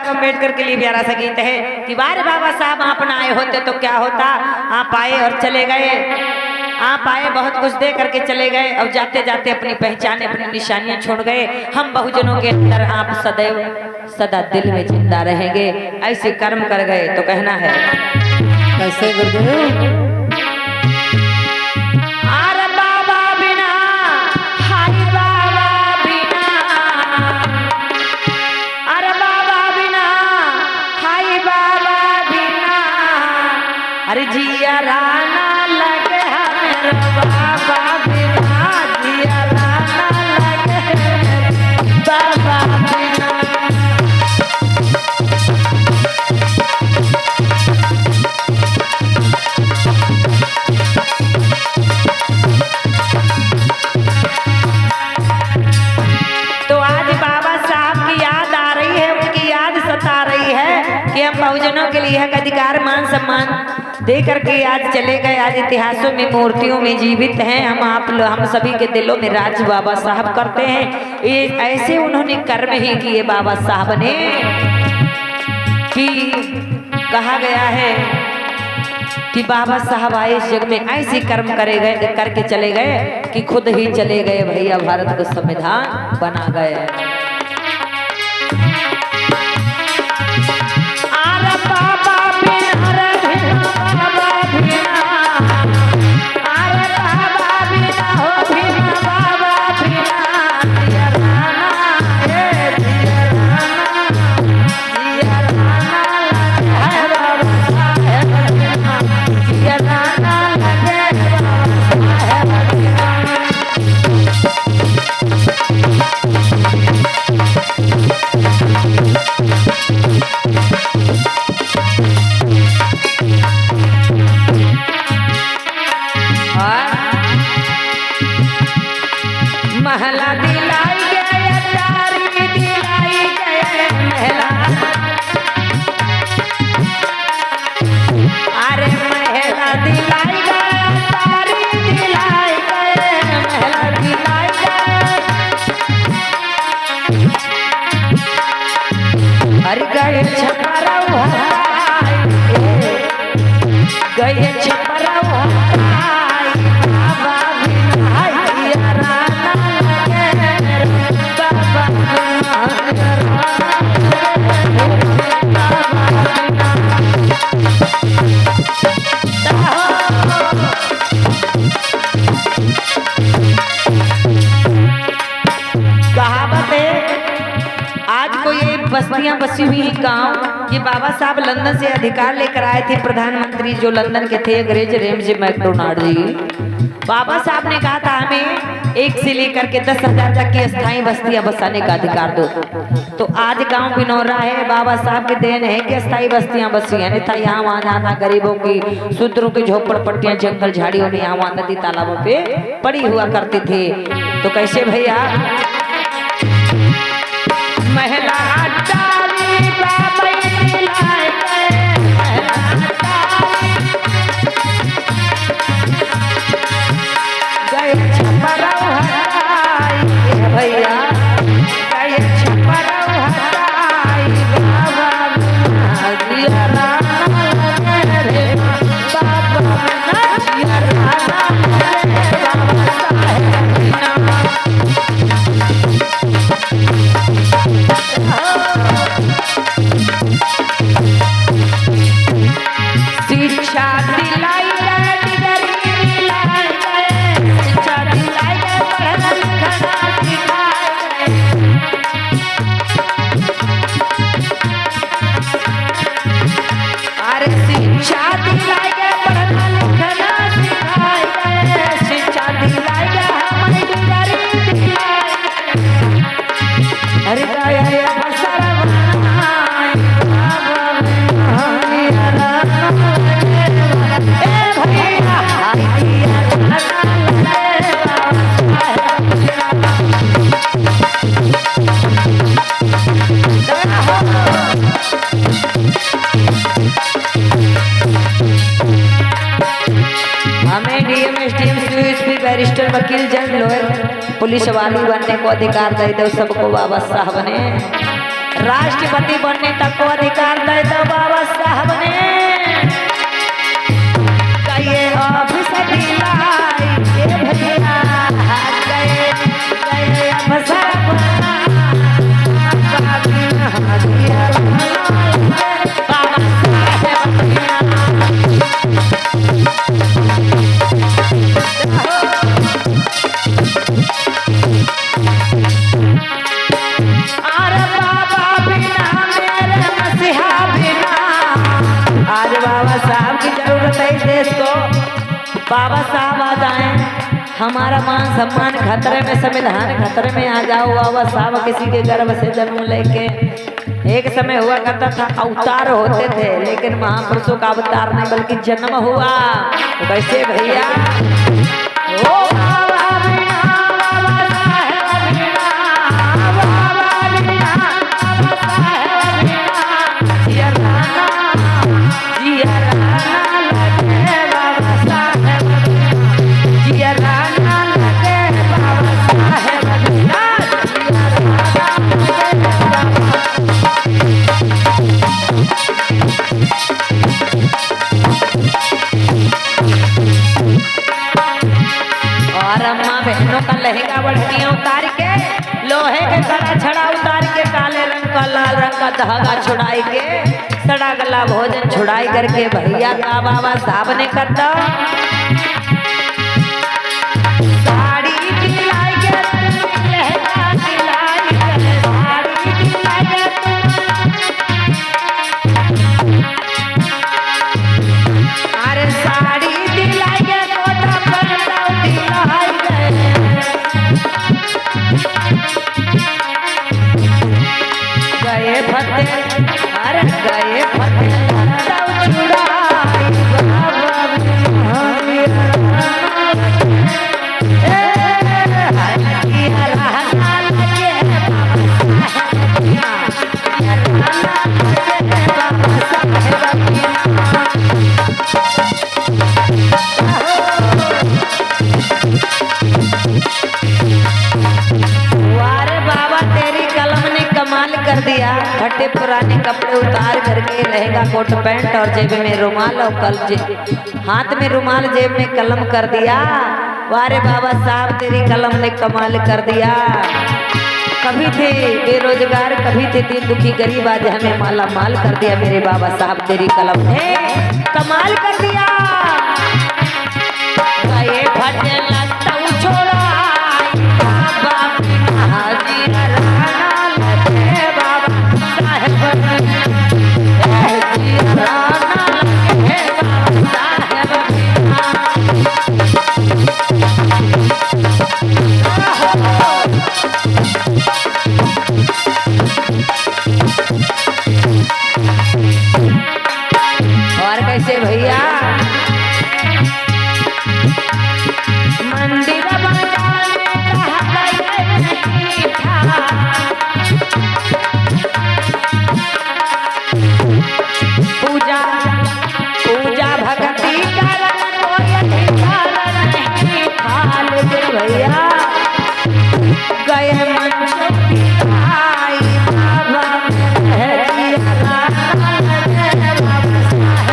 साहब अम्बेडकर के लिए प्यारा सा गीत है कि बारे बाबा साहब आप ना आए होते तो क्या होता, आप आए और चले गए, आप आए बहुत कुछ दे करके चले गए और जाते जाते अपनी पहचान अपनी निशानियां छोड़ गए। हम बहुजनों के अंदर आप सदैव सदा दिल में जिंदा रहेंगे, ऐसे कर्म कर गए। तो कहना है कैसे गुरुदेव? अरे जिया राना लगे मेरे बाबा बिना, जिया राना लगे बाबा बिना। तो आज बाबा साहब की याद आ रही है, उनकी याद सता रही है कि हम बहुजनों के लिए अधिकार मान सम्मान दे करके आज चले गए। आज इतिहासों में मूर्तियों में जीवित हैं। हम सभी के दिलों में राज बाबा साहब करते हैं। ये ऐसे उन्होंने कर्म ही किए बाबा साहब ने कि कहा गया है कि बाबा साहब आए इस जग में ऐसे कर्म करके चले गए कि खुद ही चले गए भैया, भारत को संविधान बना गए। महला दिलाई गए, तारी दिलाई गए महला, अरे महला दिलाई गए, तारी दिलाई गए महला दिलाई गए। अरे गए छपरा गए छपरा बस्तियां बसी हुई हैं गांव। ये बाबा साहब लंदन से अधिकार लेकर आए थे, प्रधानमंत्री जो लंदन के थे अंग्रेज रेमजे मैकडोनाल्ड जी। बाबा साहब ने कहा था हमें 1 से लेकर के 10,000 तक की स्थायी बस्तियां बसाने का अधिकार दो। तो आज गांव बिनौरा है, बाबा साहब के देन है कि स्थायी बस्तियां बसी हैं। नहीं था यहाँ वहाँ जाना, गरीबों की शूद्रों की झोपड़पट्टियां जंगल झाड़ियों में यहाँ वहाँ नदी तालाबों पे पड़ी हुआ करते थे। तो कैसे भैया महिला भैया शिक्षा दिलाई बैरिस्टर वकील जज लॉयर पुलिस वाली बनने को अधिकार दे दो सबको बाबा साहब ने। राष्ट्रपति बनने तक को अधिकार दे दो बाबा साहब ने गए ऑफिस दिलाई के भैया गए गए अफसर बना बाबा साहब आज बाबा साहब की जरूरत है इस देश को। बाबा साहब आ जाए, हमारा मान सम्मान खतरे में, संविधान खतरे में आ जाओ। बाबा साहब किसी के गर्भ से जन्म लेके एक समय हुआ करता था अवतार होते थे, लेकिन महापुरुषों का अवतार नहीं बल्कि जन्म हुआ। तो कैसे भैया ओ बाबा बिना, बाबा साहब बिना, बाबा बिना, बाबा साहब बिना, जिया राना, जिया राना लगे बाबा साहब बिना, जिया राना लगे बाबा साहब बिना, जिया राना लगे बाबा। और अम्मा बहनों का लहंगा बढ़िया उतार के, लोहे के कड़ा छड़ा उतार के, काले रंग का लाल रंग का धागा छुड़ाई के, सड़ा गला भोजन छुड़ाई करके भैया का बाबा साहब ने कर दो साड़ी दिलाई के, लहंगा दिलाई के, साड़ी दिलाई के, अरे साड़ी दिलाई के, कोटा पहनाओ दिलाई के, गए फतेह, अरे गए फतेह तब छुड़ाई बाबा बिहारी किया रहना लगे बाबा साहब बिना, किया रहना लगे बाबा साहब बिना। वारे बाबा तेरी कलम ने कमाल कर दिया। फटे पुराने कपड़े उतार करके लहंगा कोट पैंट और जेब में रुमाल और हाथ में रुमाल जेब में कलम कर दिया। वारे बाबा साहब तेरी कलम ने कमाल कर दिया। कभी थे बेरोजगार, कभी थे दिन दुखी गरीब, आज हमें माला माल कर दिया मेरे बाबा साहब तेरी कलम ने कमाल कर दिया। गए फटे लगता छोड़ा बाबा बिना, जिया राना लगे बाबा साहब बिना, जिया राना लगे बाबा साहब बिना। और कैसे भैया मंदिर बनाने कहा गए नहीं था, पूजा पूजा भक्ति करन कोई अधिकार नहीं था। लेकिन भैया गए मंच आई बाबा है, जिया राना लगे बाबा साहब,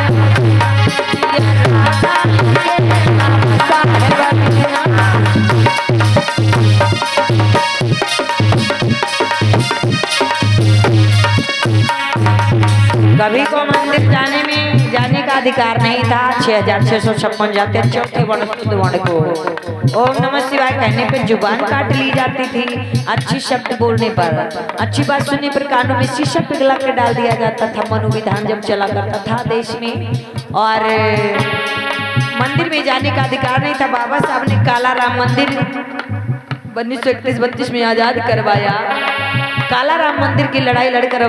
जिया राना लगे बाबा साहब बिना। कभी को मंदिर जाने का अधिकार नहीं था। 6656 जाते चौथे वर्ण शुद्ध वर्ण को ओम नमः शिवाय कहने पर जुबान काट ली जाती थी। अच्छी शब्द बोलने पर, अच्छी बात सुनने पर कानों में शीशा पिघला कर डाल दिया जाता था। मनु विधान जब चला करता था देश में, और मंदिर में जाने का अधिकार नहीं था। बाबा साहब ने काला राम मंदिर 1931-32 में आजाद करवाया। काला राम मंदिर की लड़ाई लड़कर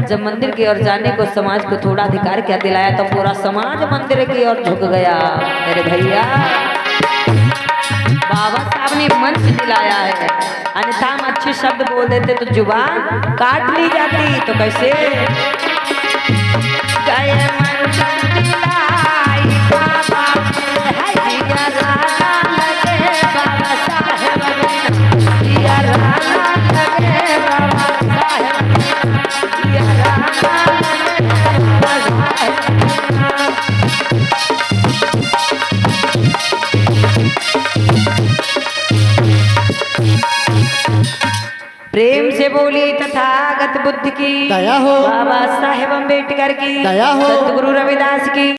जब मंदिर की ओर जाने को समाज को थोड़ा अधिकार क्या दिलाया, तो पूरा समाज मंदिर की ओर झुक गया मेरे भैया। बाबा साहब ने मंच दिलाया है, अन्यथा हम अच्छे शब्द बोल देते तो जुबान काट ली जाती। तो कैसे गए मंच दिलाई बाबा है, जिया राना लगे बाबा साहब बिना, जिया राना लगे बाबा साहब बिना। प्रेम से बोली तथागत बुद्ध की, दया हो। बाबा साहेब अम्बेडकर की, दया हो। सतगुरु रविदास की।